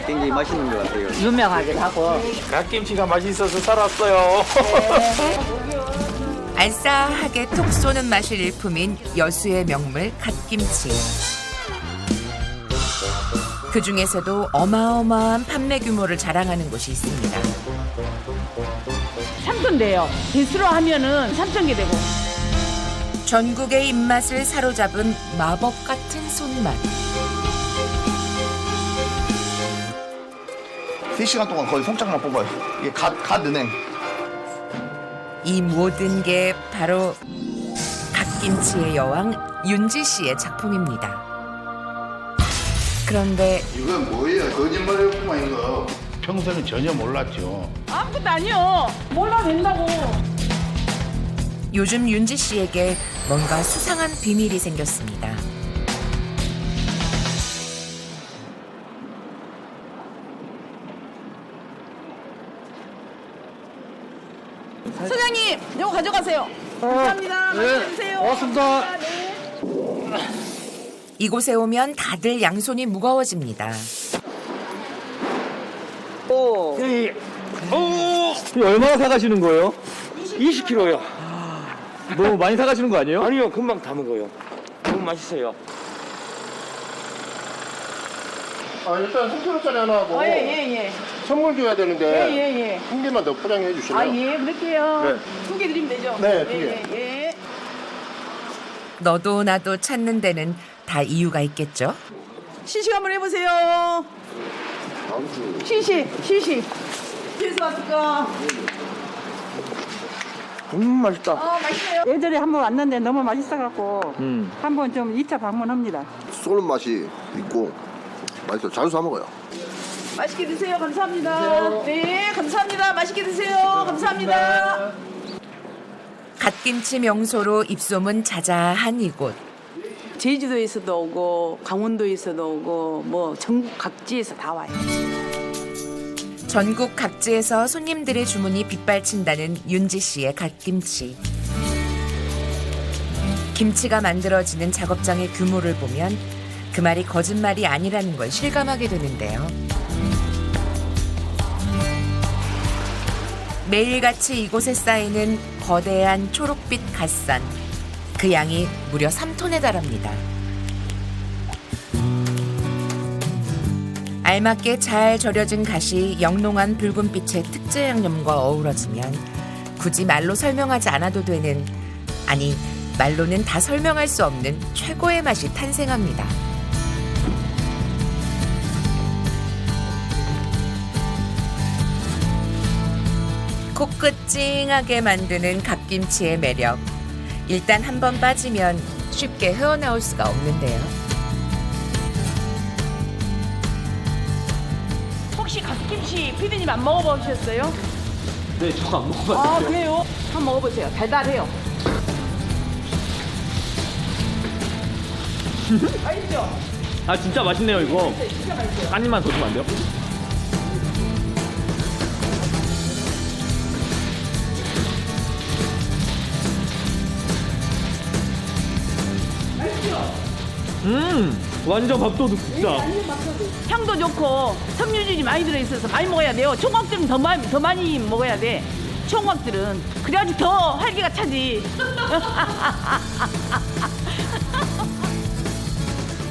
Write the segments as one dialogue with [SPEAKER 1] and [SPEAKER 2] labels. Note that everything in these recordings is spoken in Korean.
[SPEAKER 1] 굉장히 맛있는 것 같아요.
[SPEAKER 2] 유명하기도 하고.
[SPEAKER 3] 갓김치가 맛있어서 살았어요.
[SPEAKER 4] 알싸하게 톡 쏘는 맛이 일품인 여수의 명물 갓김치. 그 중에서도 어마어마한 판매 규모를 자랑하는 곳이 있습니다.
[SPEAKER 2] 3톤 돼요. 대수로 하면은 3,000개 되고.
[SPEAKER 4] 전국의 입맛을 사로잡은 마법 같은 손맛.
[SPEAKER 5] 3시간 동안 거의 송장만 뽑아요. 이게 갓 은행.
[SPEAKER 4] 이 모든 게 바로 갓김치의 여왕 윤지 씨의 작품입니다. 그런데
[SPEAKER 5] 이건 뭐예요? 거짓말이었구만 이거.
[SPEAKER 6] 평소에는 전혀 몰랐죠.
[SPEAKER 2] 아무것도 아니요. 몰라 된다고.
[SPEAKER 4] 요즘 윤지 씨에게 뭔가 수상한 비밀이 생겼습니다.
[SPEAKER 2] 소장님, 이거 가져가세요. 감사합니다. 맛있게 드세요.
[SPEAKER 1] 고맙습니다.
[SPEAKER 4] 이곳에 오면 다들 양손이 무거워집니다.
[SPEAKER 1] 얼마나 사가시는 거예요? 20kg요. 너무 많이 사가시는 거 아니에요?
[SPEAKER 3] 아니요, 금방 다 먹어요. 너무 맛있어요.
[SPEAKER 5] 일단 3kg짜리 하나 하고
[SPEAKER 2] 예.
[SPEAKER 5] 선물 줘야 되는데
[SPEAKER 2] 예.
[SPEAKER 5] 한 개만 더 포장해 주실래요?
[SPEAKER 2] 예, 그럴게요.
[SPEAKER 5] 네.
[SPEAKER 2] 2개 드리면 되죠?
[SPEAKER 5] 네, 2개.
[SPEAKER 2] 예.
[SPEAKER 4] 너도 나도 찾는 데는 다 이유가 있겠죠?
[SPEAKER 2] 시식 한번 해보세요. 시식. 어디서 왔을까?
[SPEAKER 1] 맛있다.
[SPEAKER 2] 맛있어요.
[SPEAKER 7] 예전에 한번 왔는데 너무 맛있어갖고 한번 좀 2차 방문합니다.
[SPEAKER 8] 쏘는 맛이 있고 맛있어. 자주 사 먹어요.
[SPEAKER 2] 맛있게 드세요. 감사합니다. 네, 감사합니다. 맛있게 드세요. 감사합니다.
[SPEAKER 4] 갓김치 명소로 입소문 자자한 이곳.
[SPEAKER 2] 제주도에서도 오고 강원도에서도 오고 뭐 전국 각지에서 다 와요.
[SPEAKER 4] 전국 각지에서 손님들의 주문이 빗발친다는 윤지 씨의 갓김치. 김치가 만들어지는 작업장의 규모를 보면 그 말이 거짓말이 아니라는 걸 실감하게 되는데요. 매일같이 이곳에 쌓이는 거대한 초록빛 갓산. 그 양이 무려 3톤에 달합니다. 알맞게 잘 절여진 갓이 영롱한 붉은빛의 특제 양념과 어우러지면 굳이 말로 설명하지 않아도 되는, 아니 말로는 다 설명할 수 없는 최고의 맛이 탄생합니다. 코끝 찡하게 만드는 갓김치의 매력. 일단 한번 빠지면 쉽게 헤어나올 수가 없는데요.
[SPEAKER 2] 혹시 갓김치 피디님 안 먹어보셨어요?
[SPEAKER 1] 네, 저거 안 먹어봤어요.
[SPEAKER 2] 아, 그래요? 한번 먹어보세요. 달달해요. 맛있죠?
[SPEAKER 1] 아, 진짜 맛있네요, 이거. 한 입만 더 주면 안 돼요? 완전 밥도둑 진짜.
[SPEAKER 2] 향도 좋고 섬유질이 많이 들어있어서 많이 먹어야 돼요. 총각들은 더 많이 먹어야 돼. 총각들은 그래야지 더 활기가 차지.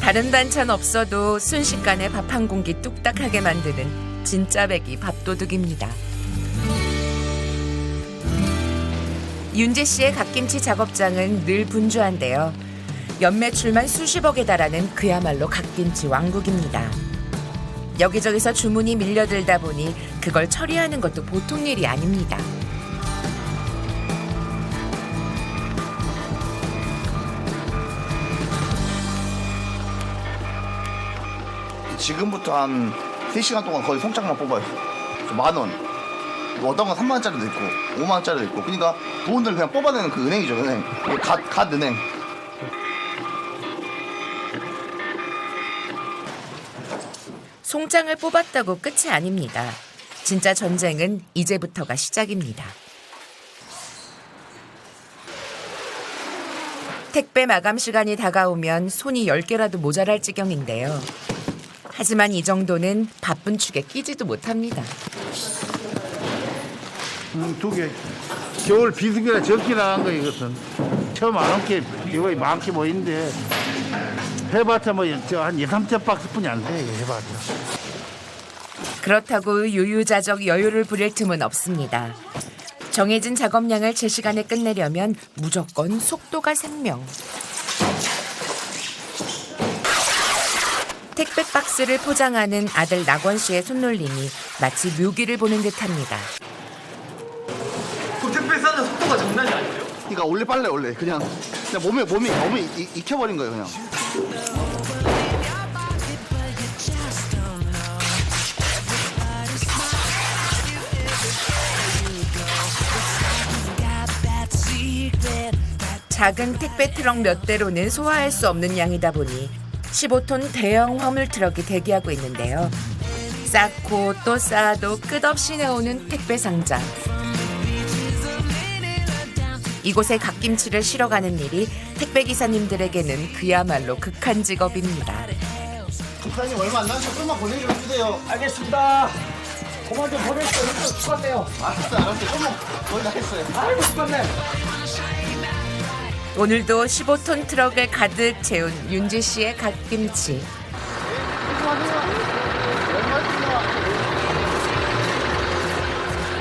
[SPEAKER 4] 다른 반찬 없어도 순식간에 밥 한 공기 뚝딱하게 만드는 진짜 백이 밥도둑입니다. 윤재 씨의 갓김치 작업장은 늘 분주한데요. 연매출만 수십억에 달하는 그야말로 갓김치 왕국입니다. 여기저기서 주문이 밀려들다 보니 그걸 처리하는 것도 보통 일이 아닙니다.
[SPEAKER 5] 지금부터 한 3시간 동안 거의 송장만 뽑아요. 10,000원. 어떤 건 3만 원짜리도 있고 5만 원짜리도 있고. 그러니까 돈을 그냥 뽑아내는 그 은행이죠, 은행. 이게 갓 은행.
[SPEAKER 4] 송장을 뽑았다고 끝이 아닙니다. 진짜 전쟁은 이제부터가 시작입니다. 택배 마감 시간이 다가오면 손이 10개라도 모자랄 지경인데요. 하지만 이 정도는 바쁜 축에 끼지도 못합니다.
[SPEAKER 6] 두 개. 겨울 비수기라 적게 나간 거 이것은. 처음 안 온 게 이거 많게 보이는데 해봤자 뭐 한 2, 3천 박스뿐이 안 돼. 이거 해봤자.
[SPEAKER 4] 그렇다고 유유자적 여유를 부릴 틈은 없습니다. 정해진 작업량을 제 시간에 끝내려면 무조건 속도가 생명. 택배 박스를 포장하는 아들 낙원 씨의 손놀림이 마치 묘기를 보는 듯합니다.
[SPEAKER 1] 그 택배 싸는 속도가 장난이 아니에요?
[SPEAKER 5] 그러니까 원래 빨래 원래 그냥 몸이 익혀버린 거예요 그냥.
[SPEAKER 4] 작은 택배 트럭 몇 대로는 소화할 수 없는 양이다 보니 15톤 대형 화물 트럭이 대기하고 있는데요. 쌓고 또 쌓아도 끝없이 나오는 택배 상자. 이곳에 갓김치를 실어가는 일이 택배 기사님들에게는 그야말로 극한 직업입니다.
[SPEAKER 5] 기사님 얼마 안 남았어. 좀만 보내 좀 해주세요.
[SPEAKER 1] 알겠습니다. 그만 좀 보내주세요. 힘들어 죽겠네요.
[SPEAKER 5] 알았어. 좀만 거의 다 했어요.
[SPEAKER 1] 아이고 죽겠네.
[SPEAKER 4] 오늘도 15톤 트럭을 가득 채운 윤지 씨의 갓김치.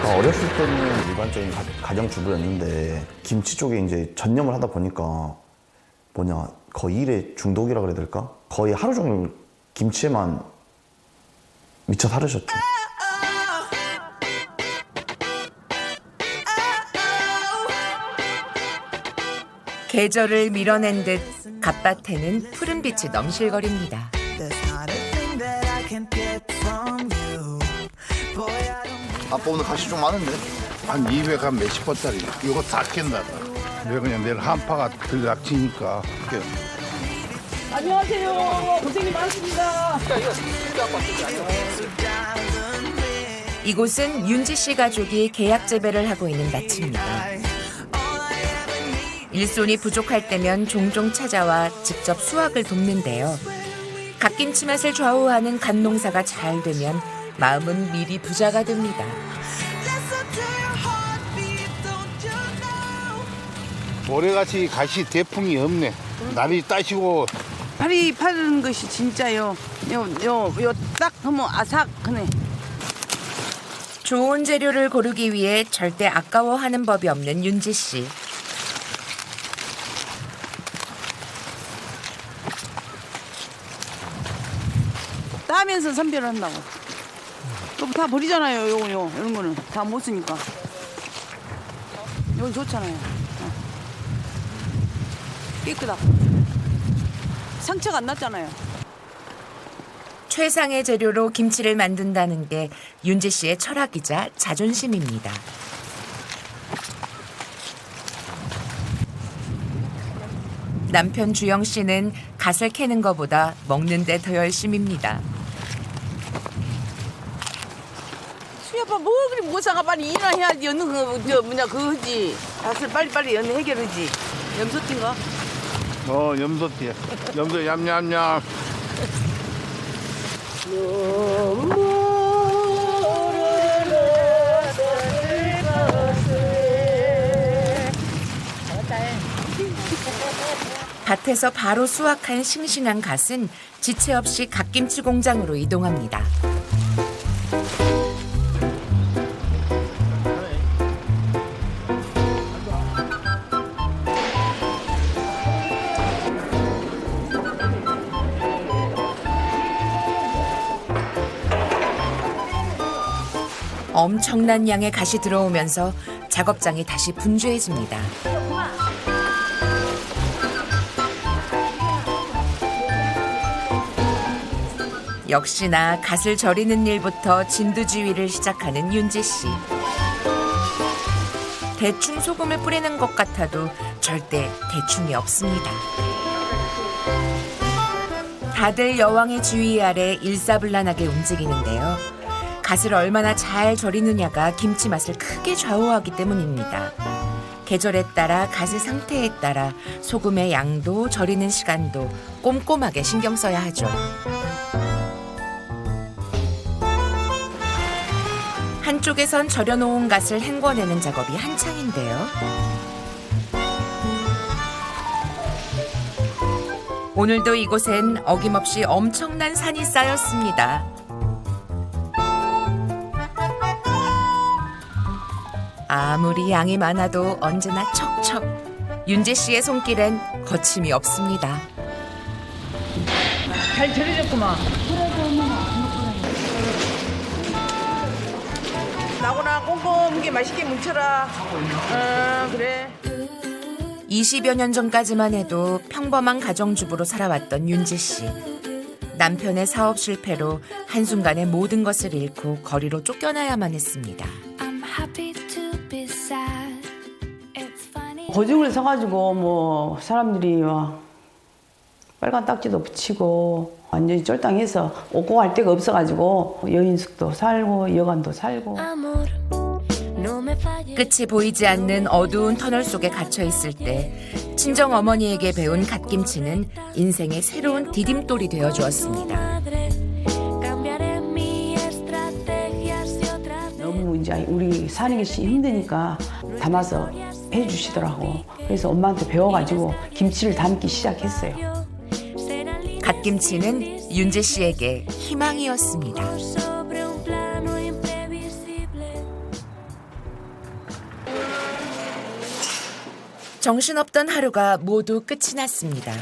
[SPEAKER 9] 어렸을 때는 일반적인 가정주부였는데 김치 쪽에 이제 전념을 하다 보니까 거의 일에 중독이라 그래야 될까? 거의 하루 종일 김치에만 미쳐 살으셨죠.
[SPEAKER 4] 계절을 밀어낸 듯 갓밭에는 푸른 빛이 넘실거립니다.
[SPEAKER 5] 아빠 오늘 가시 좀 많은데?
[SPEAKER 6] 한 200한 몇십 번짜리. 이거 다 캔다. 내가 그냥 내일 한파가 들락치니까.
[SPEAKER 2] 안녕하세요. 고생이 많으십니다.
[SPEAKER 4] 이곳은 윤지 씨 가족이 계약 재배를 하고 있는 밭입니다. 일손이 부족할 때면 종종 찾아와 직접 수확을 돕는데요. 갓김치 맛을 좌우하는 갓농사가 잘 되면 마음은 미리 부자가 됩니다.
[SPEAKER 6] 올해같이 가시 대풍이 없네. 날이 따시고
[SPEAKER 2] 파리 파는 것이 진짜요. 요 딱 하면 아삭하네.
[SPEAKER 4] 좋은 재료를 고르기 위해 절대 아까워하는 법이 없는 윤지 씨.
[SPEAKER 2] 따면서 선별을 한다고. 또 다 버리잖아요. 이런 거는 다 못 쓰니까. 이건 좋잖아요. 깨끗하고 상처가 안 났잖아요.
[SPEAKER 4] 최상의 재료로 김치를 만든다는 게 윤지 씨의 철학이자 자존심입니다. 남편 주영 씨는 갓을 캐는 것보다 먹는 데 더 열심입니다.
[SPEAKER 2] 수희 아빠 뭐 그리 못 사가 빨리 일이나 해야지. 연는 그거 하지. 밭을 빨리빨리 연는 해결하지. 염소띠인가?
[SPEAKER 6] 염소띠야. 염소 얌얌얌.
[SPEAKER 4] 밭에서 바로 수확한 싱싱한 갓은 지체 없이 갓김치 공장으로 이동합니다. 엄청난 양의 갓이 들어오면서 작업장이 다시 분주해집니다. 역시나 갓을 절이는 일부터 진두지휘를 시작하는 윤지 씨. 대충 소금을 뿌리는 것 같아도 절대 대충이 없습니다. 다들 여왕의 지휘 아래 일사불란하게 움직이는데요. 갓을 얼마나 잘 절이느냐가 김치 맛을 크게 좌우하기 때문입니다. 계절에 따라 갓의 상태에 따라 소금의 양도 절이는 시간도 꼼꼼하게 신경 써야 하죠. 한쪽에선 절여놓은 갓을 헹궈내는 작업이 한창인데요. 오늘도 이곳엔 어김없이 엄청난 산이 쌓였습니다. 아무리 양이 많아도 언제나 척척. 윤재 씨의 손길엔 거침이 없습니다.
[SPEAKER 2] 잘 절여졌구만. 나구나 꼼꼼하게 맛있게 뭉쳐라. 그래.
[SPEAKER 4] 20여 년 전까지만 해도 평범한 가정주부로 살아왔던 윤재 씨. 남편의 사업 실패로 한순간에 모든 것을 잃고 거리로 쫓겨나야만 했습니다.
[SPEAKER 10] 고집을 서가지고 뭐 사람들이 막 빨간 딱지도 붙이고 완전히 쫄당해서 옷고 갈 데가 없어가지고 여인숙도 살고 여관도 살고.
[SPEAKER 4] 끝이 보이지 않는 어두운 터널 속에 갇혀 있을 때 친정 어머니에게 배운 갓김치는 인생의 새로운 디딤돌이 되어 주었습니다.
[SPEAKER 10] 너무 이제 우리 사는 게 힘드니까 담아서 해주시더라고. 그래서 엄마한테 배워가지고 김치를 담기 시작했어요.
[SPEAKER 4] 갓김치는 윤재 씨에게 희망이었습니다. 정신없던 하루가 모두 끝이 났습니다.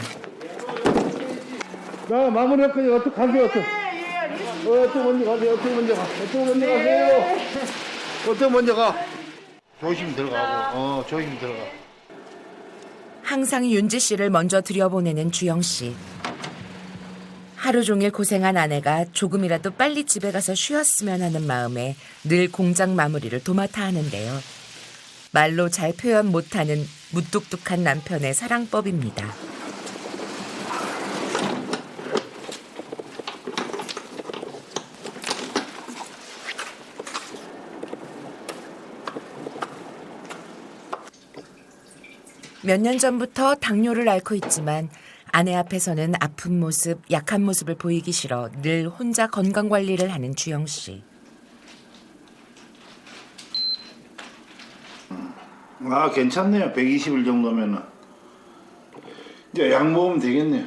[SPEAKER 6] 나 마무리할 거니 어떻게 가세요? 어떻게 먼저 가세요? 어떻게 먼저 가? 어떻게 먼저 가세요? 어떻게 먼저 가? 조심 들어가고. 조심 들어가.
[SPEAKER 4] 항상 윤재 씨를 먼저 들여보내는 주영 씨. 하루 종일 고생한 아내가 조금이라도 빨리 집에 가서 쉬었으면 하는 마음에 늘 공장 마무리를 도맡아 하는데요. 말로 잘 표현 못하는 무뚝뚝한 남편의 사랑법입니다. 몇 년 전부터 당뇨를 앓고 있지만 아내 앞에서는 아픈 모습, 약한 모습을 보이기 싫어 늘 혼자 건강관리를 하는 주영 씨.
[SPEAKER 6] 괜찮네요. 120일 정도면은 이제 약 먹으면 되겠네요.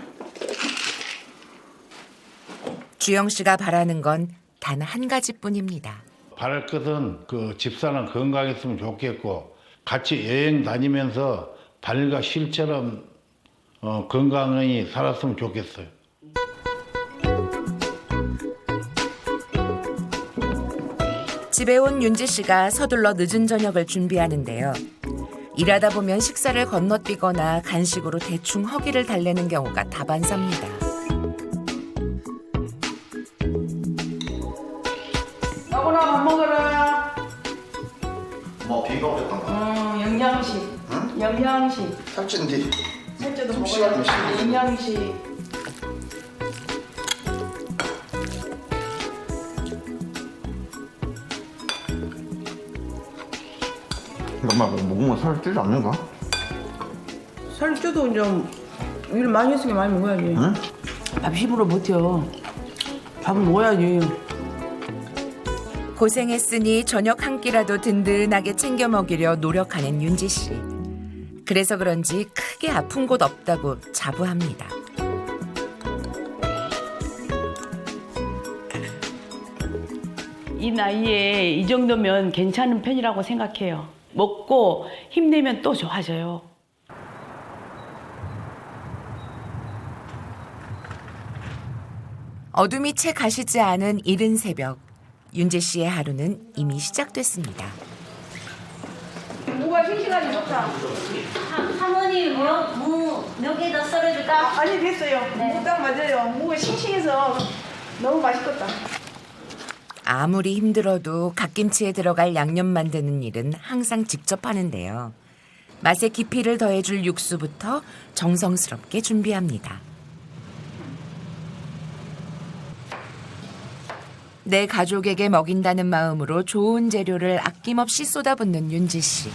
[SPEAKER 4] 주영 씨가 바라는 건 단 한 가지뿐입니다.
[SPEAKER 6] 바랄 것은 그 집사는 건강했으면 좋겠고 같이 여행 다니면서 발과 실처럼 건강히 살았으면 좋겠어요.
[SPEAKER 4] 집에 온 윤재 씨가 서둘러 늦은 저녁을 준비하는데요. 일하다 보면 식사를 건너뛰거나 간식으로 대충 허기를 달래는 경우가 다반사입니다.
[SPEAKER 10] 나구나 밥 먹어라.
[SPEAKER 5] 뭐 비가 오랬던가?
[SPEAKER 10] 영양식.
[SPEAKER 5] 응?
[SPEAKER 10] 영양식.
[SPEAKER 5] 살찐지.
[SPEAKER 10] 살쪄도
[SPEAKER 5] 좀
[SPEAKER 10] 먹어야
[SPEAKER 5] 시간 좀
[SPEAKER 10] 영양식.
[SPEAKER 5] 엄마 먹으면 살 찌지 않는가?
[SPEAKER 10] 살 쪄도 좀 일 많이 했으니까 많이 먹어야지.
[SPEAKER 5] 응?
[SPEAKER 10] 밥 힘으로 버텨. 밥을 먹어야지.
[SPEAKER 4] 고생했으니 저녁 한 끼라도 든든하게 챙겨 먹이려 노력하는 윤재 씨. 그래서 그런지 크게 아픈 곳 없다고 자부합니다.
[SPEAKER 2] 이 나이에 이 정도면 괜찮은 편이라고 생각해요. 먹고 힘내면 또 좋아져요.
[SPEAKER 4] 어둠이 채 가시지 않은 이른 새벽. 윤재 씨의 하루는 이미 시작됐습니다.
[SPEAKER 10] 무가 싱싱하니 좋다.
[SPEAKER 11] 할머니 무 몇 개 더 썰어줄까?
[SPEAKER 10] 아니 됐어요. 무 딱 맞아요. 무가 싱싱해서 너무 맛있겠다.
[SPEAKER 4] 아무리 힘들어도 갓김치에 들어갈 양념 만드는 일은 항상 직접 하는데요. 맛에 깊이를 더해줄 육수부터 정성스럽게 준비합니다. 내 가족에게 먹인다는 마음으로 좋은 재료를 아낌없이 쏟아붓는 윤재 씨.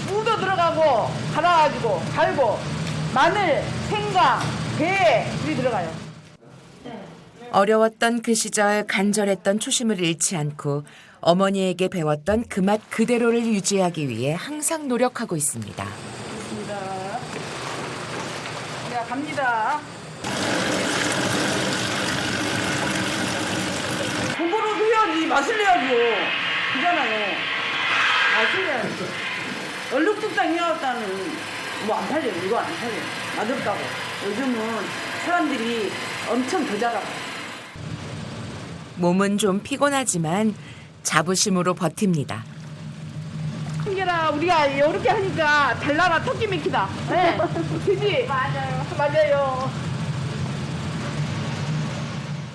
[SPEAKER 10] 무도 들어가고 갈아가지고 갈고 마늘, 생강, 배 이리 들어가요.
[SPEAKER 4] 어려웠던 그 시절 간절했던 초심을 잃지 않고 어머니에게 배웠던 그 맛 그대로를 유지하기 위해 항상 노력하고 있습니다.
[SPEAKER 2] 야, 갑니다. 공부를 해야지, 맛을 내야죠. 그잖아요. 맛을 내야지. 얼룩tuk당 해왔다는 뭐 안 팔려요. 이거 안 팔려요. 맛없다고. 요즘은 사람들이 엄청 더 잘하고.
[SPEAKER 4] 몸은 좀 피곤하지만 자부심으로 버팁니다.
[SPEAKER 2] 한결아, 우리가 이렇게 하니까 달라라 토끼 맥히다. 네. 그지? 맞아요.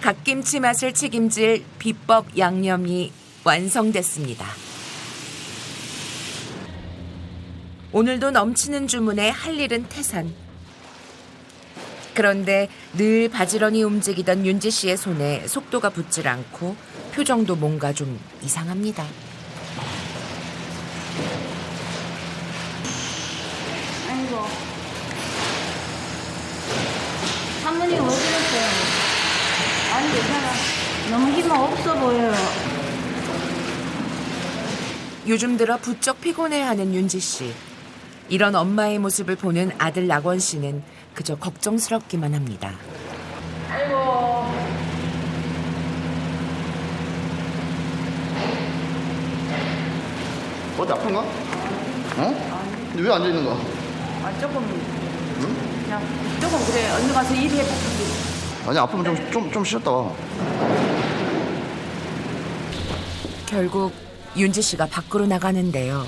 [SPEAKER 4] 갓김치 맛을 책임질 비법 양념이 완성됐습니다. 오늘도 넘치는 주문에 할 일은 태산. 그런데 늘 바지런히 움직이던 윤지 씨의 손에 속도가 붙질 않고 표정도 뭔가 좀 이상합니다.
[SPEAKER 11] 아이고. 사모님 왜 그러세요? 아니 괜찮아. 너무 힘 없어 보여요.
[SPEAKER 4] 요즘 들어 부쩍 피곤해하는 윤지 씨. 이런 엄마의 모습을 보는 아들 낙원 씨는 그저 걱정스럽기만 합니다.
[SPEAKER 2] 아이고.
[SPEAKER 5] 어디 아픈가? 어? 근데 왜 앉아있는 거야?
[SPEAKER 2] 아, 조금. 그냥 조금 그래. 언니 가서 일해봐.
[SPEAKER 5] 아니 아프면 좀 쉬었다 와.
[SPEAKER 4] 결국 윤지 씨가 밖으로 나가는데요.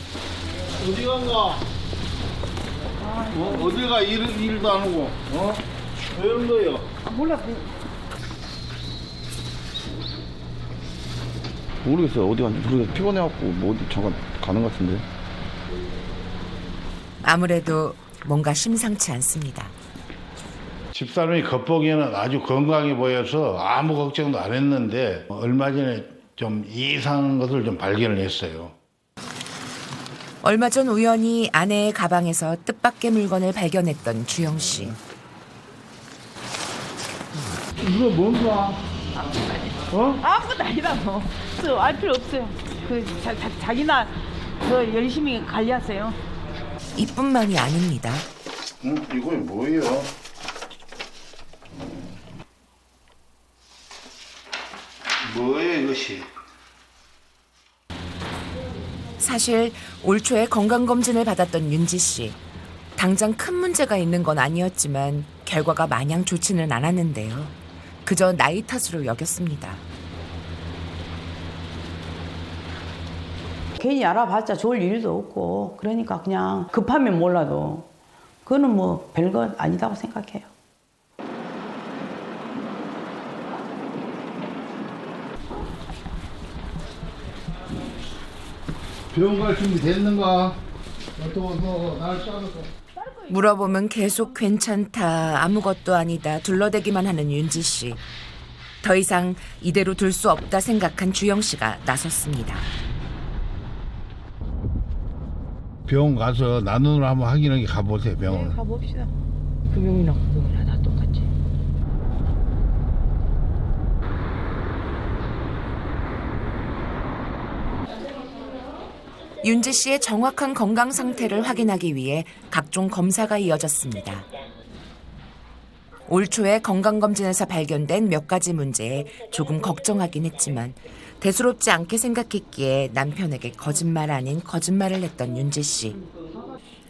[SPEAKER 6] 어디 간가? 어딜 가? 일도 안 하고. 왜 이런 거예요?
[SPEAKER 2] 몰라.
[SPEAKER 9] 모르겠어요. 어디 갔는지 모르겠어요. 피곤해갖고 뭐 어디 잠깐 가는 것 같은데.
[SPEAKER 4] 아무래도 뭔가 심상치 않습니다.
[SPEAKER 6] 집사람이 겉보기에는 아주 건강해 보여서 아무 걱정도 안 했는데 얼마 전에 좀 이상한 것을 좀 발견을 했어요.
[SPEAKER 4] 얼마 전 우연히 아내의 가방에서 뜻밖의 물건을 발견했던 주영 씨.
[SPEAKER 6] 이거 뭔가?
[SPEAKER 2] 아무것도 아니라고. 알 필요 없어요. 자기나 더 열심히 관리하세요.
[SPEAKER 4] 이뿐만이 아닙니다.
[SPEAKER 6] 이건 뭐예요? 뭐예요 이것이?
[SPEAKER 4] 사실 올 초에 건강검진을 받았던 윤지 씨. 당장 큰 문제가 있는 건 아니었지만 결과가 마냥 좋지는 않았는데요. 그저 나이 탓으로 여겼습니다.
[SPEAKER 10] 괜히 알아봤자 좋을 일도 없고 그러니까 그냥 급하면 몰라도 그거는 뭐 별거 아니다고 생각해요.
[SPEAKER 6] 병원 갈 준비 됐는가? 날 따라서.
[SPEAKER 4] 물어보면 계속 괜찮다, 아무것도 아니다 둘러대기만 하는 윤지 씨. 더 이상 이대로 둘 수 없다 생각한 주영 씨가 나섰습니다.
[SPEAKER 6] 병원 가서 나눈으로 한번 확인하게 가보세요. 병원.
[SPEAKER 10] 가봅시다. 그 병이나 그 병이나 다 똑같지.
[SPEAKER 4] 윤지 씨의 정확한 건강 상태를 확인하기 위해 각종 검사가 이어졌습니다. 올 초에 건강검진에서 발견된 몇 가지 문제에 조금 걱정하긴 했지만 대수롭지 않게 생각했기에 남편에게 거짓말 아닌 거짓말을 했던 윤지 씨.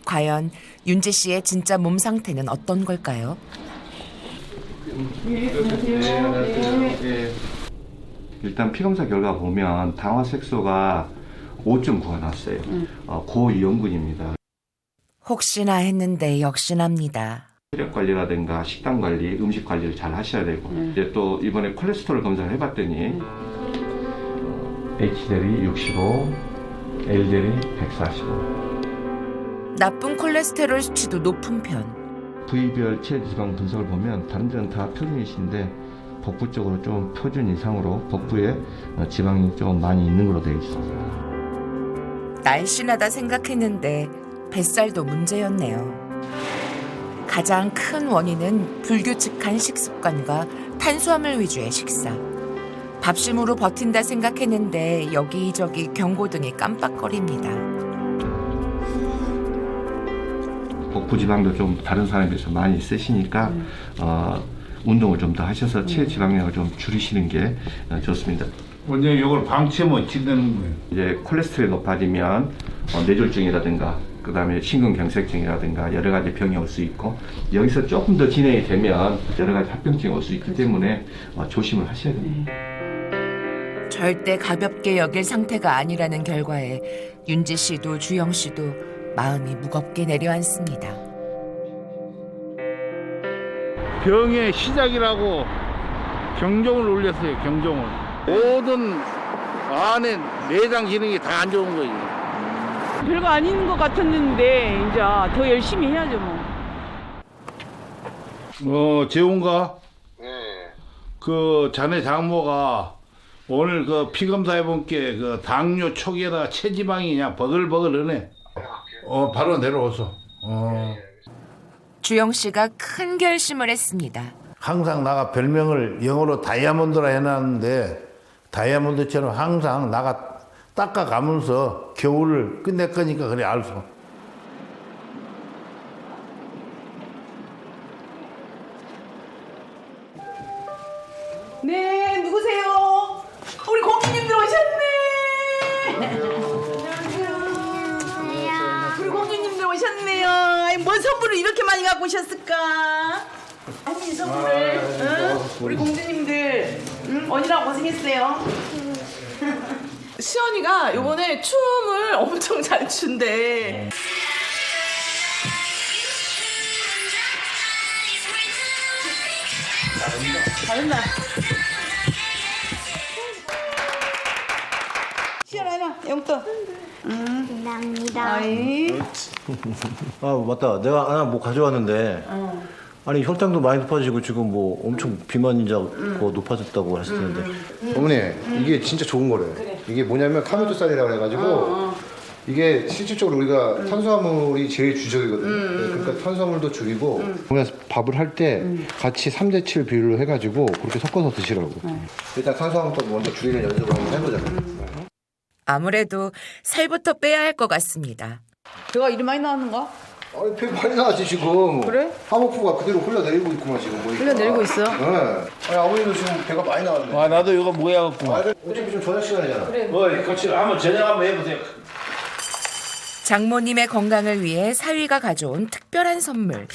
[SPEAKER 4] 과연 윤지 씨의 진짜 몸 상태는 어떤 걸까요?
[SPEAKER 12] 일단 피검사 결과 보면 당화색소가 5.9가 났어요. 고위험군입니다.
[SPEAKER 4] 혹시나 했는데 역시납니다.
[SPEAKER 12] 체력 관리라든가 식단 관리, 음식 관리를 잘 하셔야 되고 이제 또 이번에 콜레스테롤 검사를 해봤더니 HDL이 65, LDL이 145.
[SPEAKER 4] 나쁜 콜레스테롤 수치도 높은 편.
[SPEAKER 12] 부위별 체지방 분석을 보면 다른 데는 다 표준이신데 복부 쪽으로 좀 표준 이상으로 복부에 지방이 좀 많이 있는 걸로 되어 있습니다.
[SPEAKER 4] 날씬하다 생각했는데 뱃살도 문제였네요. 가장 큰 원인은 불규칙한 식습관과 탄수화물 위주의 식사. 밥심으로 버틴다 생각했는데 여기저기 경고등이 깜빡거립니다.
[SPEAKER 12] 복부 지방도 좀 다른 사람에 비해서 많이 세시니까 운동을 좀 더 하셔서 체지방량을 좀 줄이시는 게 좋습니다.
[SPEAKER 6] 원장님 이걸 방치하면 어찌 되는 거예요?
[SPEAKER 12] 이제 콜레스테롤이 높아지면 뇌졸중이라든가 그다음에 심근경색증이라든가 여러 가지 병이 올 수 있고 여기서 조금 더 진행이 되면 여러 가지 합병증이 올 수 있기 때문에 조심을 하셔야 됩니다.
[SPEAKER 4] 절대 가볍게 여길 상태가 아니라는 결과에 윤지 씨도 주영 씨도 마음이 무겁게 내려앉습니다.
[SPEAKER 6] 병의 시작이라고 경종을 울렸어요. 경종을. 모든 안에 내장 기능이 다 안 좋은 거지.
[SPEAKER 7] 별거 아닌 것 같았는데 이제 더 열심히 해야죠 뭐.
[SPEAKER 6] 재훈가? 네. 그 자네 장모가 오늘 그 피 검사해본 게 그 당뇨 초기에다 체지방이 그냥 버글버글하네. 바로 내려오소.
[SPEAKER 4] 주영 씨가 큰 결심을 했습니다.
[SPEAKER 6] 항상 나가 별명을 영어로 다이아몬드라 해놨는데 다이아몬드처럼 항상 나가 닦아가면서 겨울을 끝낼 거니까 그래 알소.
[SPEAKER 2] 네, 누구세요? 우리 고객님들 오셨네. 우리 고객님들 오셨네요. 아이, 뭔 선물을 이렇게 많이 갖고 오셨을까? 한민 선물을. 응? 우리 공주님들 오느라고 고생했어요. 시연이가 요번에 춤을 엄청 잘 춘대. 잘한다. 시연아, 해봐. 용돈.
[SPEAKER 11] 감사합니다.
[SPEAKER 2] 아이.
[SPEAKER 13] 아 맞다, 내가 하나 뭐 가져왔는데 아니 혈당도 많이 높아지고 지금 뭐 엄청 비만 인자가 높아졌다고 하시던데 어머니 이게 진짜 좋은 거래.
[SPEAKER 2] 그래.
[SPEAKER 13] 이게 뭐냐면 카메토살이라고 해가지고 이게 실질적으로 우리가 탄수화물이 제일 주적이거든요. 네, 그러니까 탄수화물도 줄이고 그냥 밥을 할 때 같이 3대7 비율로 해가지고 그렇게 섞어서 드시라고. 일단 탄수화물부터 먼저 줄이는 연습을 한번 해보자.
[SPEAKER 4] 아무래도 살부터 빼야 할 것 같습니다.
[SPEAKER 2] 배가 이리 많이 나왔는가?
[SPEAKER 13] 아니 배 많이 나왔지 지금.
[SPEAKER 2] 그래?
[SPEAKER 13] 하모프가 그대로 흘러내리고 있구만 지금 보니까.
[SPEAKER 2] 흘러내리고 있어?
[SPEAKER 13] 네. 아니 아버님도 지금 배가 많이 나왔네.
[SPEAKER 6] 아 나도 이거 뭐야 갖고.
[SPEAKER 13] 어차피 좀 저녁 시간이잖아.
[SPEAKER 2] 그래.
[SPEAKER 6] 뭐 같이 한번 저녁 한번 해보세요.
[SPEAKER 4] 장모님의 건강을 위해 사위가 가져온 특별한 선물.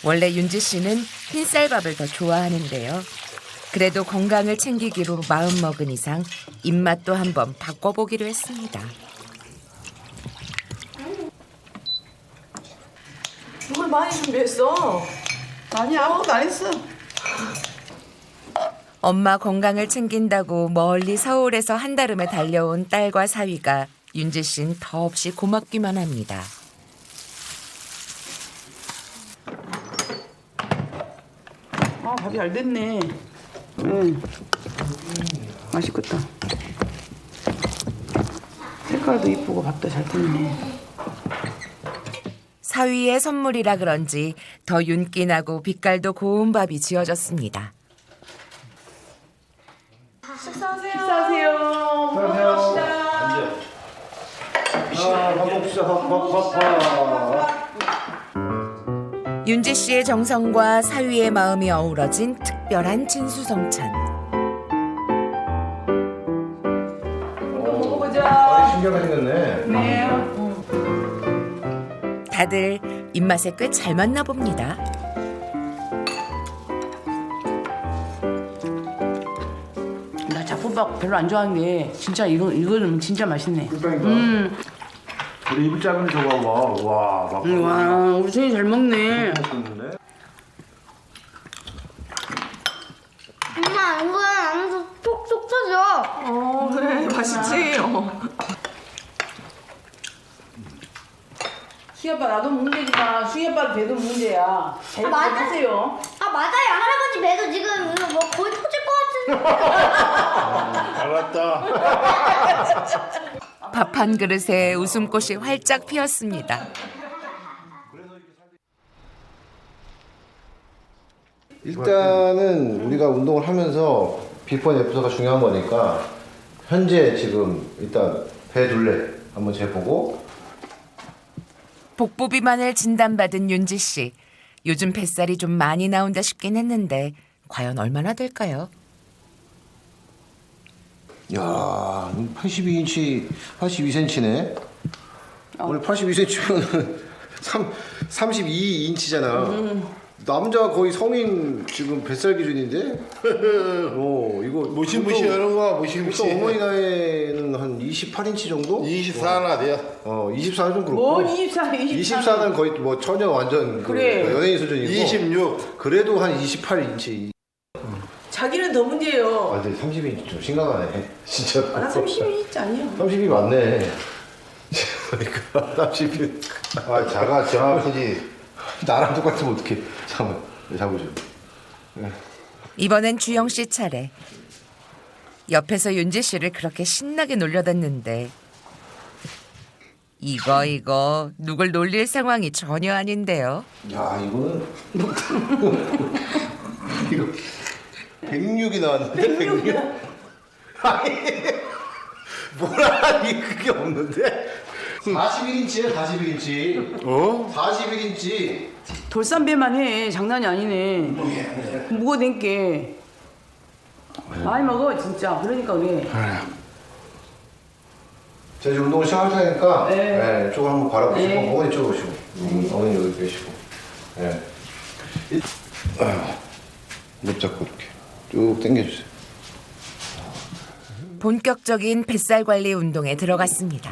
[SPEAKER 4] 원래 윤지 씨는 흰쌀밥을 더 좋아하는데요. 그래도 건강을 챙기기로 마음먹은 이상 입맛도 한번 바꿔보기로 했습니다.
[SPEAKER 2] 뭘 많이 준비했어? 아니 아무것도 안 했어.
[SPEAKER 4] 엄마 건강을 챙긴다고 멀리 서울에서 한달음에 달려온 딸과 사위가 윤지 씨는 더없이 고맙기만 합니다.
[SPEAKER 2] 아 밥이 잘 됐네. 맛있겠다. 색깔도 이쁘고 밥도 잘 됐네.
[SPEAKER 4] 사위의 선물이라 그런지 더 윤기나고 빛깔도 고운 밥이 지어졌습니다.
[SPEAKER 2] 식사하세요. 식사하세요.
[SPEAKER 13] 밥 먹읍시다. 밥.
[SPEAKER 4] 윤지 씨의 정성과 사위의 마음이 어우러진 특별한 진수성찬.
[SPEAKER 2] 먹어보자.
[SPEAKER 13] 신기하게 생겼네.
[SPEAKER 2] 네.
[SPEAKER 4] 다들 입맛에 꽤 잘 맞나 봅니다.
[SPEAKER 10] 나 잡곡밥 별로 안 좋아하는데 진짜 이거는 진짜 맛있네.
[SPEAKER 13] 우리 입 작은 저거 봐. 와, 막.
[SPEAKER 10] 와 우리 준이 잘 먹네.
[SPEAKER 11] 엄마 이거는 안에서 톡톡 터져.
[SPEAKER 2] 그래 맛있지. 수희 아빠 나도 문제지만 수희 아빠 배도 문제야. 잘
[SPEAKER 11] 맞아.
[SPEAKER 2] 하세요.
[SPEAKER 11] 아 맞아요. 할아버지 배도 지금 이거 뭐 거의 터질 것 같은데.
[SPEAKER 6] 알았다.
[SPEAKER 4] 밥 한 그릇에 웃음꽃이 활짝 피었습니다.
[SPEAKER 13] 일단은 우리가 운동을 하면서 비포 앤 애프터가 중요한 거니까 현재 지금 일단 배 둘레 한번 재보고
[SPEAKER 4] 복부 비만을 진단받은 윤지 씨. 요즘 뱃살이 좀 많이 나온다 싶긴 했는데 과연 얼마나 될까요?
[SPEAKER 13] 야, 82인치, 82cm네. 원래 82cm면 32인치잖아. 남자 거의 성인 지금 뱃살 기준인데? 이거
[SPEAKER 6] 무시무시하는 거야, 무시무시.
[SPEAKER 13] 어머니 나이는 한 28인치 정도?
[SPEAKER 6] 24나 돼요.
[SPEAKER 13] 24는 좀 그렇고.
[SPEAKER 2] 뭔 24,
[SPEAKER 13] 24는 거의 뭐 처녀 완전
[SPEAKER 2] 그래.
[SPEAKER 13] 그 연예인 수준이고.
[SPEAKER 6] 26.
[SPEAKER 13] 그래도 한 28인치.
[SPEAKER 2] 자기는 더 문제예요.
[SPEAKER 13] 아, 근데 30인치 좀 심각하네. 진짜.
[SPEAKER 2] 나 32인치 아니야.
[SPEAKER 13] 30이 맞네. 그러니까 30이.
[SPEAKER 6] 아, 자가 정확하지.
[SPEAKER 13] 나랑 똑같으면 어떡해. 잠깐만. 잡으죠.
[SPEAKER 4] 이번엔 주영 씨 차례. 옆에서 윤지 씨를 그렇게 신나게 놀려댔는데 이거 누굴 놀릴 상황이 전혀 아닌데요.
[SPEAKER 13] 야, 이거는 이거 106이 나왔는데 106? 아니 뭐라 그게 없는데 41인치야 41인치 41인치
[SPEAKER 2] 돌산배만 해. 장난이 아니네. 무거워된 게. 많이 먹어 진짜. 그러니까 그래.
[SPEAKER 13] 자 이제 운동을 시작할 테니까
[SPEAKER 2] 네.
[SPEAKER 13] 이쪽으로 한번 바라보시고
[SPEAKER 2] 네.
[SPEAKER 13] 어머니 쪽으로 오시고 어머니 여기 계시고 무릎 잡고 이렇게 쭉 당겨주세요.
[SPEAKER 4] 본격적인 뱃살 관리 운동에 들어갔습니다.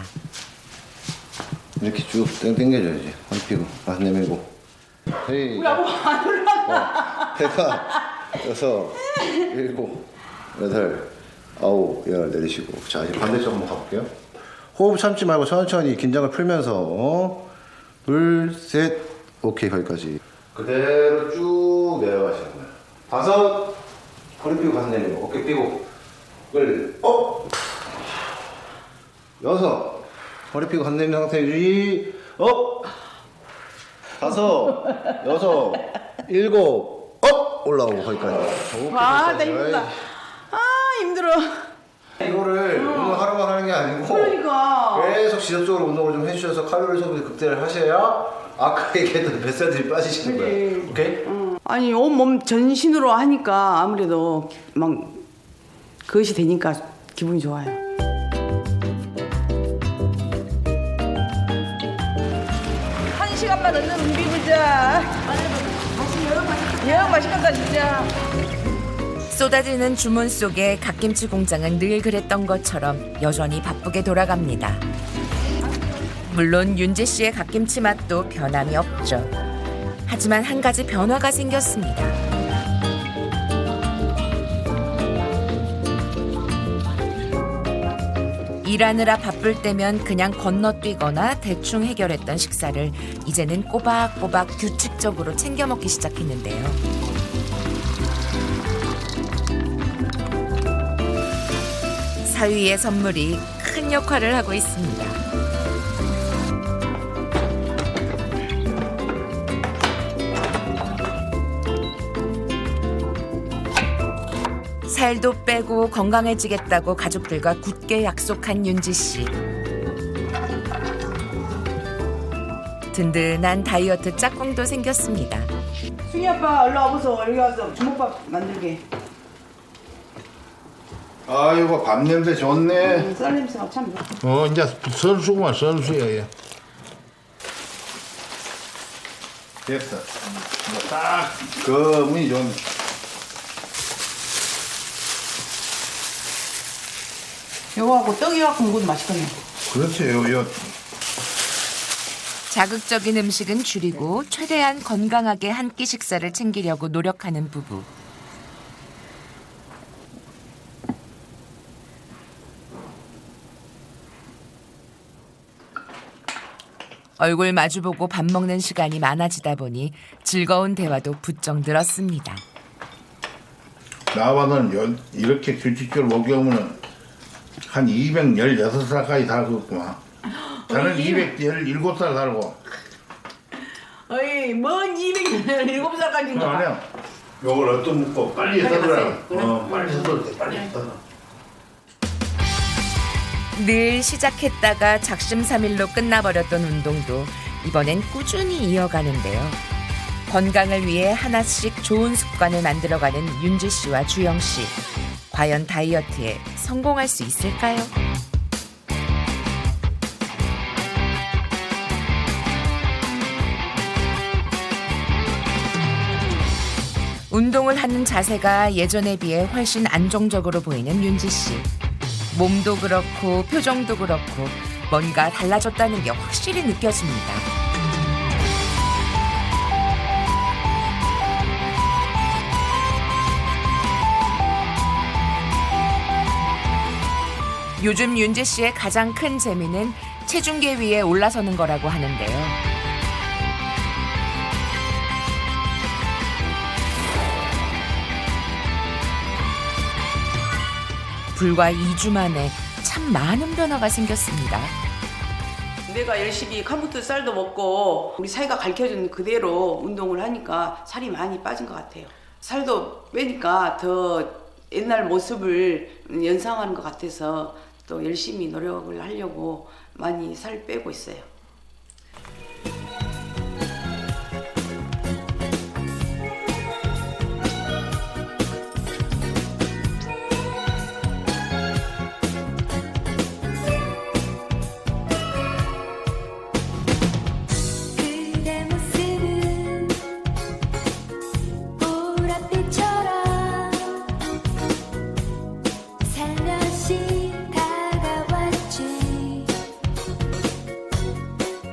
[SPEAKER 13] 이렇게 쭉 당겨줘야지. 허리 펴고 안 내밀고.
[SPEAKER 2] 우리 아빠 안 올라가.
[SPEAKER 13] 해가 6, 7, 8, 9, 10 내리시고. 자 이제 반대쪽 한번 가볼게요. 호흡 참지 말고 천천히 긴장을 풀면서 둘, 셋, 오케이 거기까지. 그대로 쭉 내려가시는 거예요. 5, 허리 펴고 가슴 내밀고 어깨 펴고 끌, 6, 허리 펴고 가슴 내밀는 상태 유지, 5, 6, 7, 올라오고 거기까지.
[SPEAKER 2] 와, 나 힘들다. 아, 힘들어.
[SPEAKER 13] 이거를 오늘 하루만 하는 게 아니고
[SPEAKER 2] 그러니까.
[SPEAKER 13] 계속 지속적으로 운동을 좀 해주셔서 칼로리 소비 극대를 하셔야 아까 얘기했던 뱃살들이 빠지시는 거예요. 오케이?
[SPEAKER 2] 아니, 온몸 전신으로 하니까 아무래도 막 그것이 되니까 기분이 좋아요. 한 시간만 얻는 움비부자. 영 맛있겠다 진짜.
[SPEAKER 4] 쏟아지는 주문 속에 갓김치 공장은 늘 그랬던 것처럼 여전히 바쁘게 돌아갑니다. 물론 윤지 씨의 갓김치 맛도 변함이 없죠. 하지만 한 가지 변화가 생겼습니다. 일하느라 바쁠 때면 그냥 건너뛰거나 대충 해결했던 식사를 이제는 꼬박꼬박 규칙적으로 챙겨 먹기 시작했는데요. 사위의 선물이 큰 역할을 하고 있습니다. 살도 빼고 건강해지겠다고 가족들과 굳게 약속한 윤지 씨. 든든한 다이어트 짝꿍도 생겼습니다.
[SPEAKER 2] 승희 아빠 얼른 와보소. 여기 와서 주먹밥 만들게.
[SPEAKER 6] 아이고 밥 냄새 좋네.
[SPEAKER 2] 쌀 냄새가 참 좋아.
[SPEAKER 6] 이제 선수구만 선수야 얘. 됐어. 딱 거문이 좋네.
[SPEAKER 2] 요거하고 떡이갖고 먹어도 맛있겠네.
[SPEAKER 6] 그렇지요.
[SPEAKER 4] 자극적인 음식은 줄이고 최대한 건강하게 한 끼 식사를 챙기려고 노력하는 부부. 얼굴 마주보고 밥 먹는 시간이 많아지다 보니 즐거운 대화도 부쩍 늘었습니다.
[SPEAKER 6] 나와는 이렇게 규칙적으로 먹여오면 한 216살까지 살겠구만. 저는 217살 살고.
[SPEAKER 2] 어이, 뭔 207살까지인가.
[SPEAKER 6] 아니야. 요걸 어떤 묶고 빨리 써더라. 빨리 써도 돼. 빨리 써라.
[SPEAKER 4] 늘 시작했다가 작심삼일로 끝나버렸던 운동도 이번엔 꾸준히 이어가는데요. 건강을 위해 하나씩 좋은 습관을 만들어가는 윤지 씨와 주영 씨. 과연 다이어트에 성공할 수 있을까요? 운동을 하는 자세가 예전에 비해 훨씬 안정적으로 보이는 윤지 씨. 몸도 그렇고 표정도 그렇고 뭔가 달라졌다는 게 확실히 느껴집니다. 요즘 윤지 씨의 가장 큰 재미는 체중계 위에 올라서는 거라고 하는데요. 불과 2주 만에 참 많은 변화가 생겼습니다.
[SPEAKER 10] 내가 열심히 컴퓨터 쌀도 먹고 우리 사이가 가르쳐준 그대로 운동을 하니까 살이 많이 빠진 것 같아요. 살도 빼니까 더 옛날 모습을 연상하는 것 같아서 또 열심히 노력을 하려고 많이 살 빼고 있어요.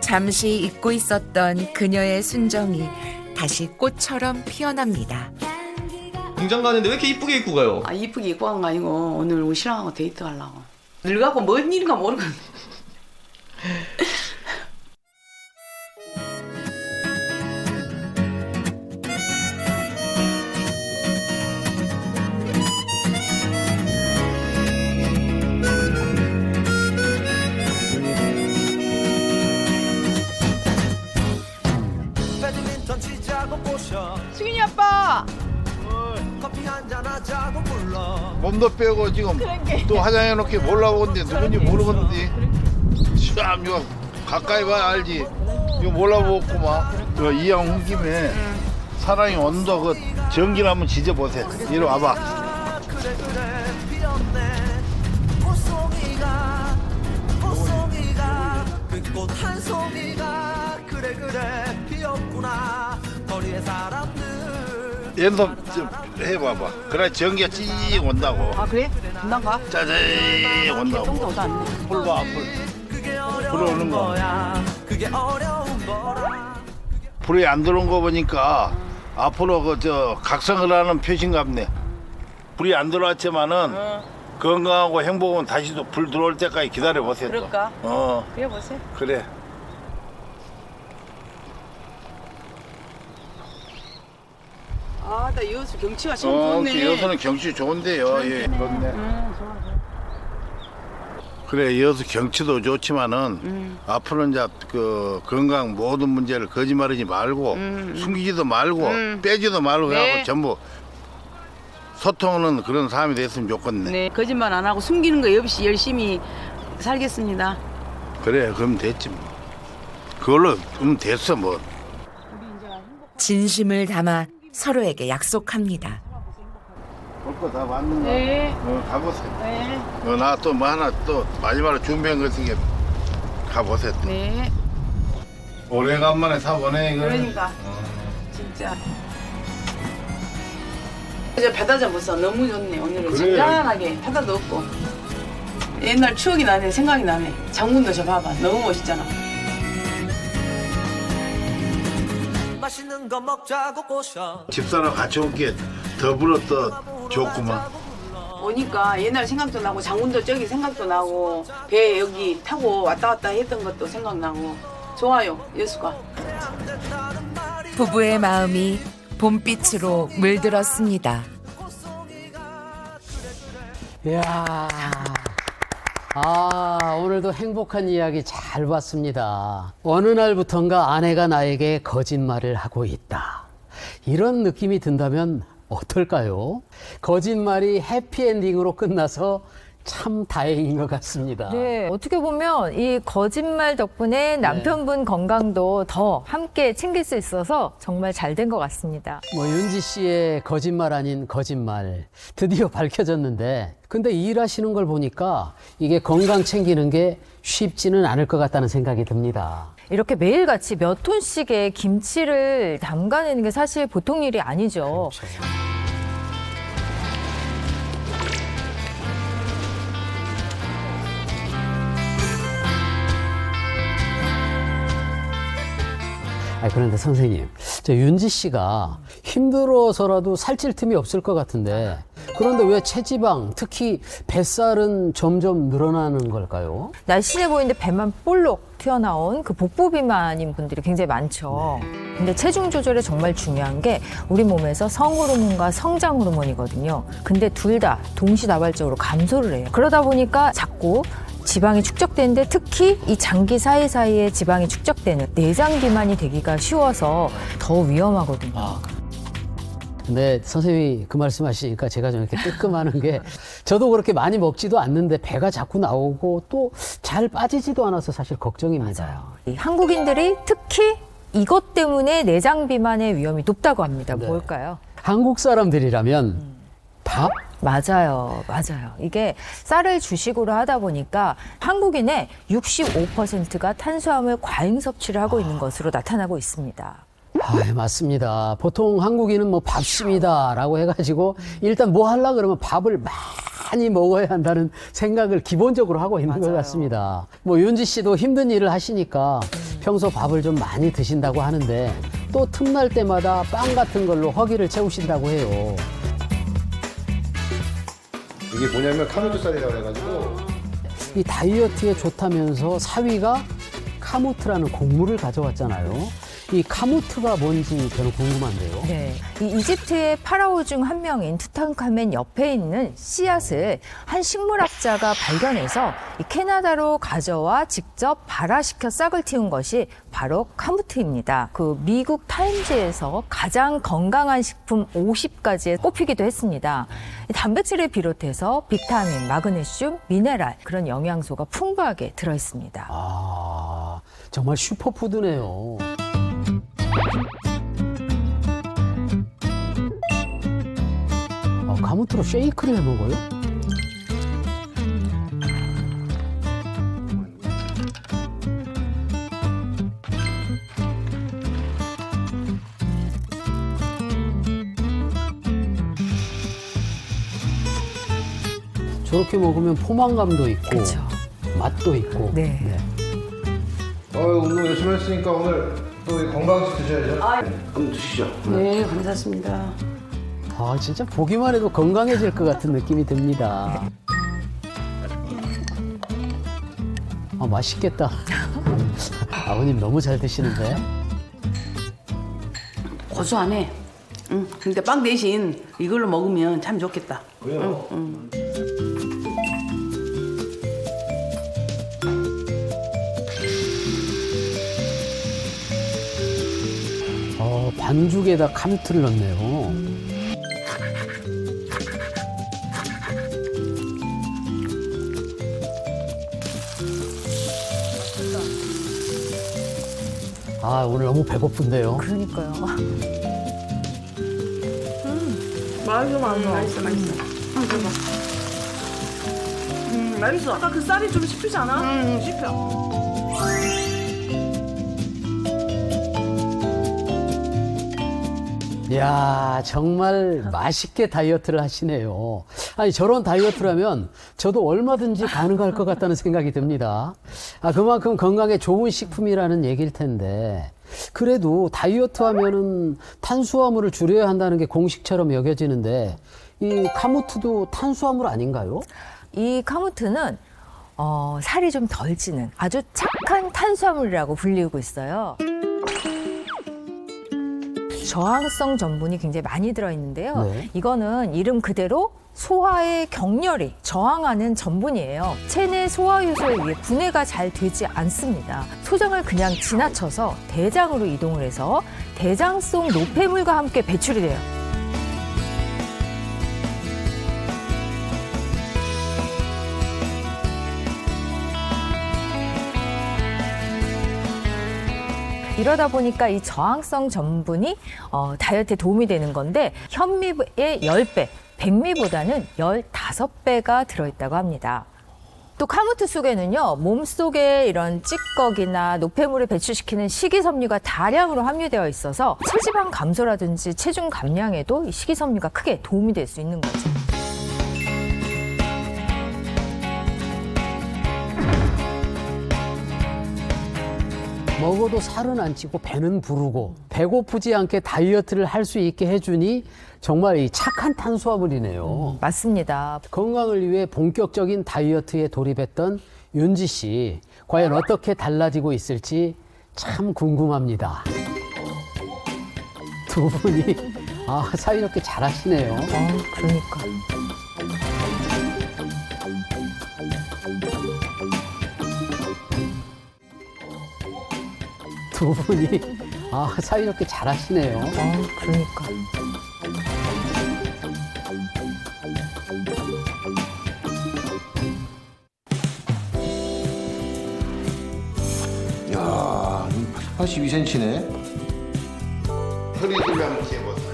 [SPEAKER 4] 잠시 잊고 있었던 그녀의 순정이 다시 꽃처럼 피어납니다.
[SPEAKER 14] 공장 가는데 왜 이렇게 이쁘게 입고 가요?
[SPEAKER 10] 아, 이쁘게 입고 간 거 아니고 오늘 우리 신랑하고 데이트 하려고. 늙어갖고 뭔 일인가 모르겠네.
[SPEAKER 2] 승윤이 아빠.
[SPEAKER 6] 몸도 빼고 지금 또 화장해놓게 몰라보는데 누군지 모르겠는데 참 이거 가까이 봐야 알지. 이거 몰라보겠구만. 이거 이왕 온 김에 사랑이 온도 그 전기를 한번 지져보세요. 이리 와봐.
[SPEAKER 15] 꽃한 송이가 그래 피었구나 거리의 사람들
[SPEAKER 6] 연습 좀 해봐봐. 그래 전기가 찌 온다고.
[SPEAKER 10] 아 그래? 금방 가?
[SPEAKER 6] 짜자이 온다고.
[SPEAKER 10] 정도 오지 않네.
[SPEAKER 6] 불 봐, 불 오는 거.
[SPEAKER 15] 그게 어려운 거라
[SPEAKER 6] 불이 안 들어온 거 보니까 앞으로 그 각성을 하는 표시인갑네. 불이 안 들어왔지만은 건강하고 행복은 다시 또 불 들어올 때까지 기다려 보세요.
[SPEAKER 10] 그럴까? 그래 보세요.
[SPEAKER 6] 그래.
[SPEAKER 10] 아, 나 여수 경치가 참 좋네.
[SPEAKER 6] 여수는 경치 좋은데요. 예, 좋네. 그래, 여수 경치도 좋지만은 앞으로 이제 그 건강 모든 문제를 거짓말하지 말고 숨기지도 말고 빼지도 말고
[SPEAKER 10] 네.
[SPEAKER 6] 하고 전부 소통하는 그런 사람이 됐으면 좋겠네.
[SPEAKER 10] 네, 거짓말 안 하고 숨기는 거 없이 열심히 살겠습니다.
[SPEAKER 6] 그래, 그럼 됐지 뭐. 그걸로 됐어 뭐.
[SPEAKER 4] 진심을 담아 서로에게 약속합니다.
[SPEAKER 6] 볼 거 다 맞는 거.
[SPEAKER 10] 네.
[SPEAKER 6] 가보세요.
[SPEAKER 10] 네.
[SPEAKER 6] 나 또 뭐 하나 또 마지막으로 준비한 거 있으니까 가보세요.
[SPEAKER 10] 네.
[SPEAKER 6] 오래간만에 사보네 이거.
[SPEAKER 10] 그러니까 진짜. 이제 바다자 보서 너무 좋네. 오늘은
[SPEAKER 6] 그래.
[SPEAKER 10] 잔잔하게 바다도 없고 옛날 추억이 나네. 생각이 나네. 장군도 저 봐봐. 너무 멋있잖아.
[SPEAKER 15] 맛있는 거 먹자고 꼬셔
[SPEAKER 6] 집사람 같이 올게 더불어 또 좋구만.
[SPEAKER 10] 오니까 옛날 생각도 나고 장군도 저기 생각도 나고 배 여기 타고 왔다 갔다 했던 것도 생각나고 좋아요. 여수가.
[SPEAKER 4] 부부의 마음이 봄빛으로 물들었습니다.
[SPEAKER 16] 이야, 오늘도 행복한 이야기 잘 봤습니다. 어느 날부턴가 아내가 나에게 거짓말을 하고 있다. 이런 느낌이 든다면 어떨까요? 거짓말이 해피엔딩으로 끝나서 참 다행인 것 같습니다.
[SPEAKER 17] 네, 어떻게 보면 이 거짓말 덕분에 남편분 건강도 더 함께 챙길 수 있어서 정말 잘 된 것 같습니다.
[SPEAKER 16] 뭐 윤지 씨의 거짓말 아닌 거짓말 드디어 밝혀졌는데 근데 일하시는 걸 보니까 이게 건강 챙기는 게 쉽지는 않을 것 같다는 생각이 듭니다.
[SPEAKER 17] 이렇게 매일같이 몇 톤씩의 김치를 담가내는 게 사실 보통 일이 아니죠.
[SPEAKER 16] 그렇죠. 그런데 선생님, 저 윤지 씨가 힘들어서라도 살찔 틈이 없을 것 같은데 그런데 왜 체지방, 특히 뱃살은 점점 늘어나는 걸까요?
[SPEAKER 17] 날씬해 보이는데 배만 볼록 튀어나온 그 복부 비만인 분들이 굉장히 많죠. 근데 체중 조절에 정말 중요한 게 우리 몸에서 성호르몬과 성장 호르몬이거든요. 근데 둘 다 동시다발적으로 감소를 해요. 그러다 보니까 자꾸 지방이 축적되는데 특히 이 장기 사이사이에 지방이 축적되는 내장 비만이 되기가 쉬워서 더 위험하거든요.
[SPEAKER 16] 근데 선생님이 그 말씀하시니까 제가 좀 이렇게 뜨끔하는 게 저도 그렇게 많이 먹지도 않는데 배가 자꾸 나오고 또 잘 빠지지도 않아서 사실 걱정입니다.
[SPEAKER 17] 맞아요. 이 한국인들이 특히 이것 때문에 내장 비만의 위험이 높다고 합니다.
[SPEAKER 16] 네.
[SPEAKER 17] 뭘까요?
[SPEAKER 16] 한국 사람들이라면 밥?
[SPEAKER 17] 맞아요. 이게 쌀을 주식으로 하다 보니까 한국인의 65%가 탄수화물 과잉 섭취를 하고 있는 것으로 나타나고 있습니다.
[SPEAKER 16] 맞습니다. 보통 한국인은 뭐 밥심이다라고 해가지고 일단 뭐 하려고 그러면 밥을 많이 먹어야 한다는 생각을 기본적으로 하고 있는 것 같습니다. 뭐 윤지 씨도 힘든 일을 하시니까 평소 밥을 좀 많이 드신다고 하는데 또 틈날 때마다 빵 같은 걸로 허기를 채우신다고 해요.
[SPEAKER 13] 이게 뭐냐면 카누트살이라고 해가지고
[SPEAKER 16] 이 다이어트에 좋다면서 사위가 카무트라는 곡물을 가져왔잖아요. 이 카무트가 뭔지 저는 궁금한데요.
[SPEAKER 17] 네, 이 이집트의 파라오 중 한 명인 투탕카멘 옆에 있는 씨앗을 한 식물학자가 발견해서 이 캐나다로 가져와 직접 발화시켜 싹을 틔운 것이 바로 카무트입니다. 그 미국 타임즈에서 가장 건강한 식품 50가지에 꼽히기도 했습니다. 이 단백질을 비롯해서 비타민, 마그네슘, 미네랄 그런 영양소가 풍부하게 들어 있습니다.
[SPEAKER 16] 정말 슈퍼푸드네요. 카무트로 쉐이크를 해 먹어요? 저렇게 먹으면 포만감도 있고
[SPEAKER 17] 그쵸.
[SPEAKER 16] 맛도 있고.
[SPEAKER 17] 네.
[SPEAKER 13] 운동 열심히 했으니까 오늘 또 건강식 드셔야죠.
[SPEAKER 5] 한번 드시죠.
[SPEAKER 10] 네, 감사합니다.
[SPEAKER 16] 진짜 보기만 해도 건강해질 것 같은 느낌이 듭니다. 맛있겠다. 아버님 너무 잘 드시는데?
[SPEAKER 10] 고소하네. 근데 빵 대신 이걸로 먹으면 참 좋겠다.
[SPEAKER 13] 그래요?
[SPEAKER 16] 반죽에다 카무트를 넣네요. 오늘 너무 배고픈데요.
[SPEAKER 17] 그러니까요.
[SPEAKER 2] 맛있어. 맛있어. 맛있어. 아까 그 쌀이 좀 씹히지 않아? 씹혀.
[SPEAKER 16] 이야, 정말 맛있게 다이어트를 하시네요. 아니, 저런 다이어트라면 저도 얼마든지 가능할 것 같다는 생각이 듭니다. 그만큼 건강에 좋은 식품이라는 얘기일 텐데, 그래도 다이어트 하면은 탄수화물을 줄여야 한다는 게 공식처럼 여겨지는데, 이 카무트도 탄수화물 아닌가요?
[SPEAKER 17] 이 카무트는 살이 좀 덜 찌는 아주 착한 탄수화물이라고 불리고 있어요. 저항성 전분이 굉장히 많이 들어있는데요.
[SPEAKER 16] 네.
[SPEAKER 17] 이거는 이름 그대로 소화에 격렬히 저항하는 전분이에요. 체내 소화 효소에 의해 분해가 잘 되지 않습니다. 소장을 그냥 지나쳐서 대장으로 이동을 해서 대장 속 노폐물과 함께 배출이 돼요. 이러다 보니까 이 저항성 전분이 다이어트에 도움이 되는 건데 현미의 10배, 백미보다는 15배가 들어있다고 합니다. 또 카무트 속에는요, 몸속에 이런 찌꺼기나 노폐물을 배출시키는 식이섬유가 다량으로 함유되어 있어서 체지방 감소라든지 체중 감량에도 이 식이섬유가 크게 도움이 될 수 있는 거죠.
[SPEAKER 16] 먹어도 살은 안 찌고 배는 부르고 배고프지 않게 다이어트를 할 수 있게 해주니 정말 이 착한 탄수화물이네요.
[SPEAKER 17] 맞습니다.
[SPEAKER 16] 건강을 위해 본격적인 다이어트에 돌입했던 윤지 씨, 과연 어떻게 달라지고 있을지 참 궁금합니다. 두 분이 사이좋게 잘하시네요.
[SPEAKER 17] 그러니까.
[SPEAKER 16] 두 분이 사이좋게 잘하시네요.
[SPEAKER 17] 그러니까.
[SPEAKER 13] 야, 82cm네.
[SPEAKER 5] 허리 들면 재봤어요.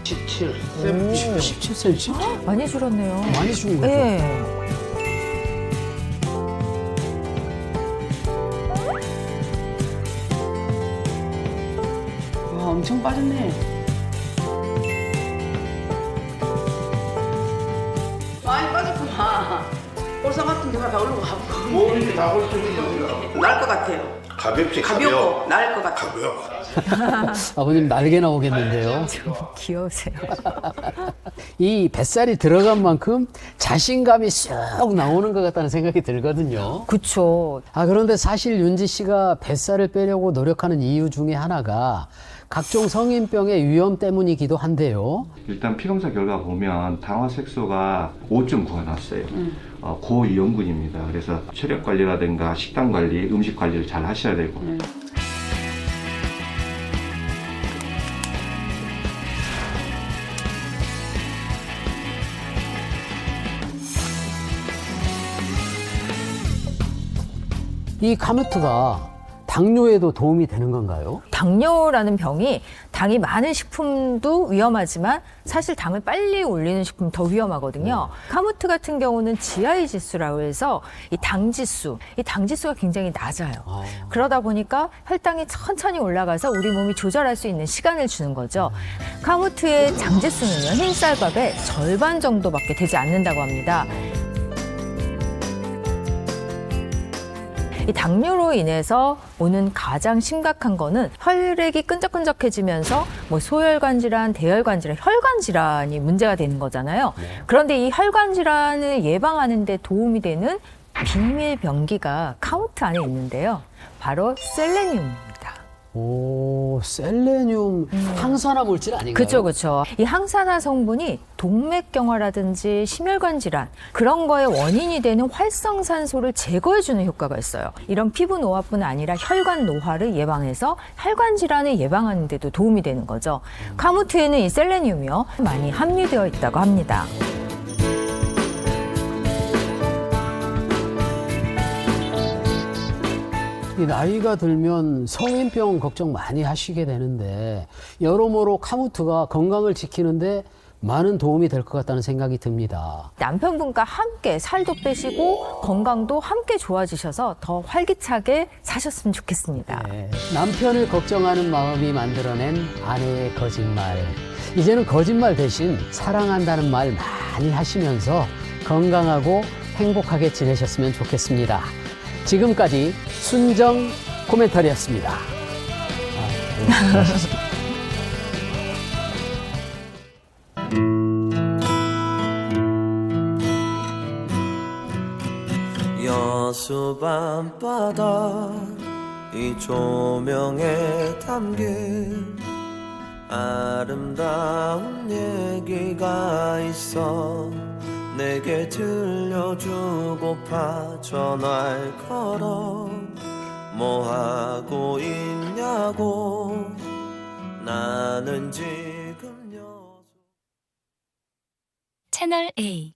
[SPEAKER 13] 17.
[SPEAKER 16] 17cm?
[SPEAKER 17] 많이 줄었네요.
[SPEAKER 16] 많이 줄은 거죠?
[SPEAKER 17] 네.
[SPEAKER 2] 와, 엄청 빠졌네. 많이 빠졌구만. 볼상 같은 데가 다 올라가고.
[SPEAKER 5] 뭐 이렇게 다 홀쭉이냐?
[SPEAKER 2] 나을 것 같아요.
[SPEAKER 5] 가볍지,
[SPEAKER 2] 가볍고 나을 것 같아요.
[SPEAKER 5] 가벼워.
[SPEAKER 16] 아버님 날개 나오겠는데요.
[SPEAKER 17] 귀여우세요.
[SPEAKER 16] 이 뱃살이 들어간 만큼 자신감이 쑥 나오는 것 같다는 생각이 들거든요.
[SPEAKER 17] 그쵸.
[SPEAKER 16] 그런데 사실 윤지 씨가 뱃살을 빼려고 노력하는 이유 중에 하나가 각종 성인병의 위험 때문이기도 한데요.
[SPEAKER 12] 일단 피검사 결과 보면 당화색소가 5.9가 났어요. 고위험군입니다. 그래서 체력 관리라든가 식단 관리, 음식 관리를 잘 하셔야 되고.
[SPEAKER 16] 이 카무트가 당뇨에도 도움이 되는 건가요?
[SPEAKER 17] 당뇨라는 병이 당이 많은 식품도 위험하지만 사실 당을 빨리 올리는 식품 더 위험하거든요. 카무트 같은 경우는 GI 지수라고 해서 이 당지수가 굉장히 낮아요. 그러다 보니까 혈당이 천천히 올라가서 우리 몸이 조절할 수 있는 시간을 주는 거죠. 카무트의 장지수는요, 흰쌀밥의 절반 정도밖에 되지 않는다고 합니다. 이 당뇨로 인해서 오는 가장 심각한 거는 혈액이 끈적끈적해지면서 소혈관 질환, 대혈관 질환, 혈관 질환이 문제가 되는 거잖아요. 그런데 이 혈관 질환을 예방하는 데 도움이 되는 비밀 병기가 카무트 안에 있는데요. 바로 셀레늄입니다.
[SPEAKER 16] 오, 셀레늄 항산화 물질 아닌가요?
[SPEAKER 17] 그렇죠. 이 항산화 성분이 동맥경화라든지 심혈관 질환 그런 거의 원인이 되는 활성산소를 제거해주는 효과가 있어요. 이런 피부 노화뿐 아니라 혈관 노화를 예방해서 혈관 질환을 예방하는 데도 도움이 되는 거죠. 카무트에는 이 셀레늄이요, 많이 함유되어 있다고 합니다.
[SPEAKER 16] 이 나이가 들면 성인병 걱정 많이 하시게 되는데 여러모로 카무트가 건강을 지키는데 많은 도움이 될 것 같다는 생각이 듭니다.
[SPEAKER 17] 남편분과 함께 살도 빼시고 건강도 함께 좋아지셔서 더 활기차게 사셨으면 좋겠습니다.
[SPEAKER 16] 네, 남편을 걱정하는 마음이 만들어낸 아내의 거짓말. 이제는 거짓말 대신 사랑한다는 말 많이 하시면서 건강하고 행복하게 지내셨으면 좋겠습니다. 지금까지 순정 코멘터리였습니다.
[SPEAKER 15] 여수 밤바다 이 조명에 담긴 아름다운 얘기가 있어 내게 들려주고파 전화를 걸어 뭐 하고 있냐고 나는 지금 채널 A